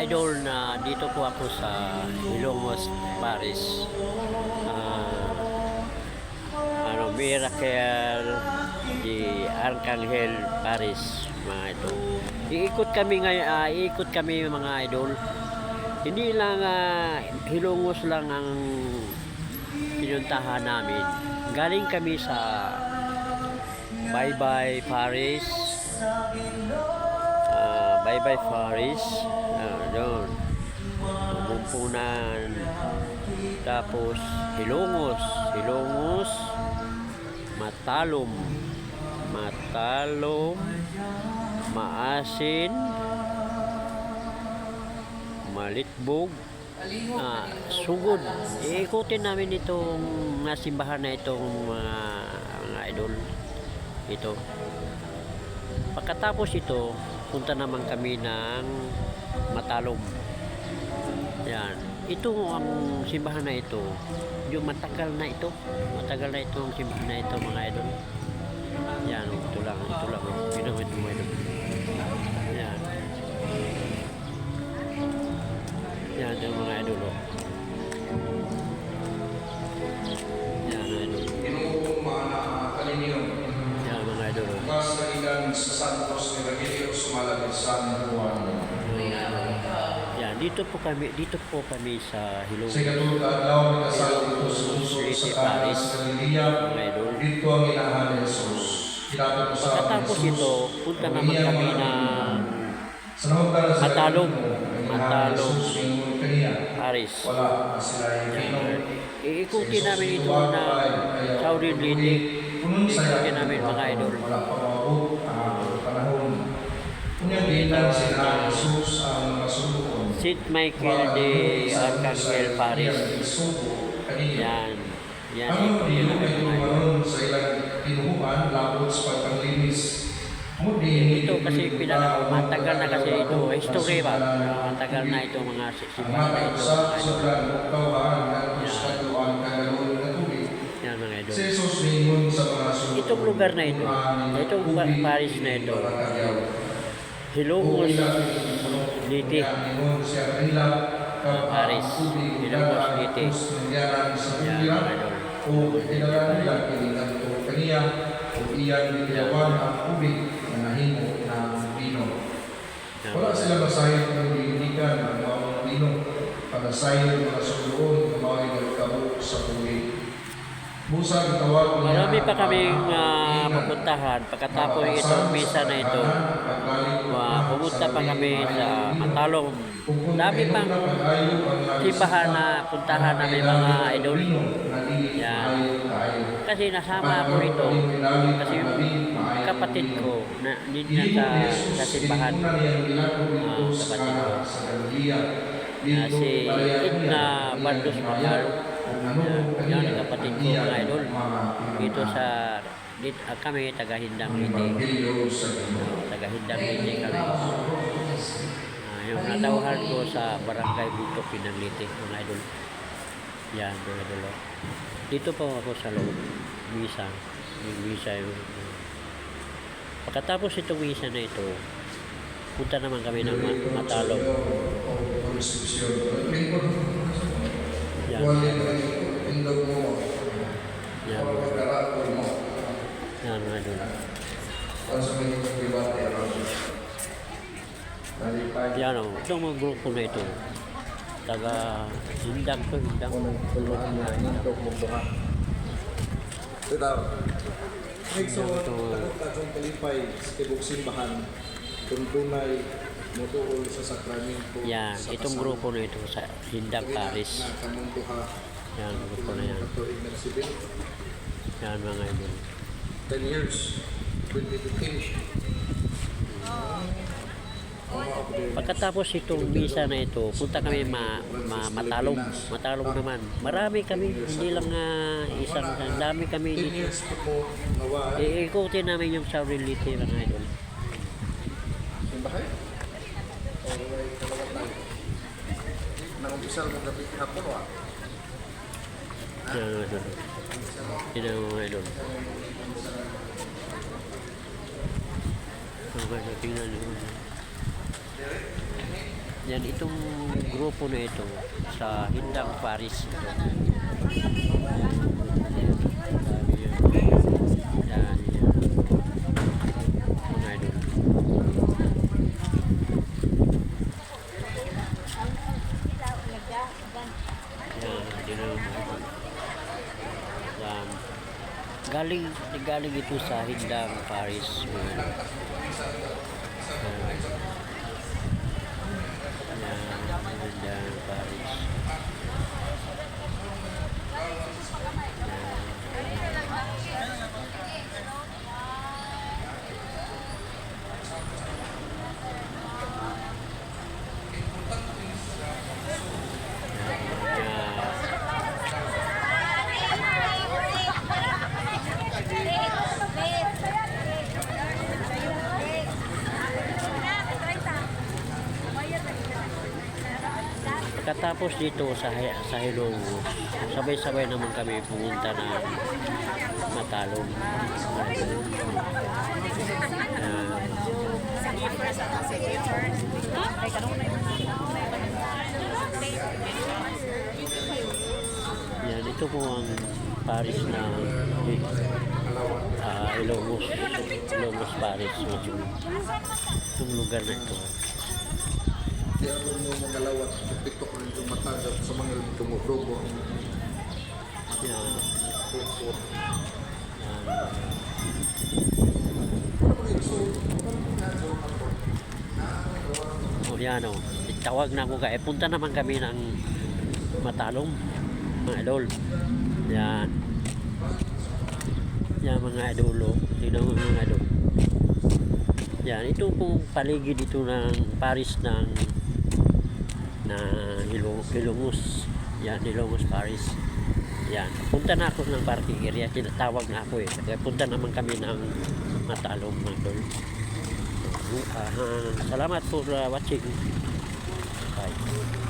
idol, na dito po ako sa Ilongos, Paris. Miracle di Arcangel, Paris, mga idol. Iikot kami ngayon, iikot kami mga idol. Hindi lang Ilongos lang ang pinuntahan namin. Galing kami sa Bye-bye Paris. Bye-bye Paris. Doon. Pumpunan. Tapos Ilongos. Matalom. Maasin. Malitbog. Sugod. Iikutin namin itong simbahan na itong mga idol. Ito. Pagkatapos ito, punta naman kami ng Matalom. Yan. Ito ang simbahan na ito. Yung matagal na ito. Matagal na itong simbahan na ito, mga idol. Yan. Ito lang. Pinamit mo ito. Yan. Yan yung mga idol. Yan, idol. Yan, mga idol. Mas nailan sa Santos ni Remedio Sumalabit San Juan. Yan, dito po kami sa Ilongos. Sa ikatulog adlaw ni kasal dito sa uso sa Paris, Galilea. Dito ang inahan ni Jesus. Pagkatapos ito, punta naman kami ng Matalom, Paris. Yan. Iikutin namin ito na Saudi Lady. Iikutin namin mga idol. St. Michael de Arcangel, Paris. Yan. Yan. Ikutin namin mga idol. Ito kasi matagal na kasi ito. History ba? Matagal na ito mga simbahan na ito. Yan mga idol. Itong lugar na ito, itong Paris na ito, Ilongos Leyte, Paris, Ilongos Leyte. Yan mga idol. Wala sila basahin ng dinigan ng mga bino para sayo mga suluon ng mga nagkabuk sa tubig. Busag tawag niya. Marami pa kaming pupuntahan. Pagkatapos itong misa na ito, pumunta pa kami sa Matalom. Dami pang simbahan na puntahan namin mga idol. Yan. Kasi nasama ako rito. Kasi kapatid ko na dito na sa simbahan. Kapatid ko. Si Edna Bandos Mahal. Yan ang kapatid ko mga idol. Dito kami taga-Hindang Leyte. Taga-Hindang Leyte kami. Yung natauhan ko sa Barangay Buto, Pinang Leyte, mga idol. Yan, mga idol. Dito po ako sa loob. Misa. Yung misa yung... Pagkatapos itong misa na ito, punta naman kami ng Matalom. Yan. Yan. Yan, mga idol. Yan o, itong mga grupo na ito, taga-Hindang to, Hindang. Tulog na hindog mo buha. Ito. So, tagang kalipay sa tibok simbahan, kung tunay mutuol sa sakramento. Yan, itong grupo na ito sa Hindang, Paris. Yan, grupo na yan. Yan, mga idol. 10 years, 2015. Pagkatapos itong misa na ito, punta kami Matalom. Matalom naman. Marami kami, hindi lang isang dami kami dito. Iikutin namin yung Saudi Leyte, mga idol. Simbahay? Nang-umpisal mo gabi hapon wa? Yan, mga idol. Yan ang mga idol. Tingnan nyo. Yan, itong grupo na ito sa Hindang Paris ito. Yan, yan. Mga idol. Yan, yan. Galing ito sa Hindang Paris. Yan, Hindang Paris. Pagkatapos dito sa Hilongos, sabay-sabay naman kami pumunta na Matalong. Yan, ito po ang Paris na Ilongos Paris. Yung lugar na ito. Kaya kung mo magalawat, pitok rin itong matagap sa mga tumugrobo. Yan. O yan o, tawag na ako kaya punta naman kami ng Matalong, mga idol. Yan. Yan mga idol, tingnan mo mga idol. Yan, ito pong paligid dito ng Paris ng Hilongos. Yan, Hilongos Paris. Yan, punta na ako ng parking area, tinatawag na ako eh. Kaya punta naman kami ng Matalong mga idol. Salamat for watching. Bye.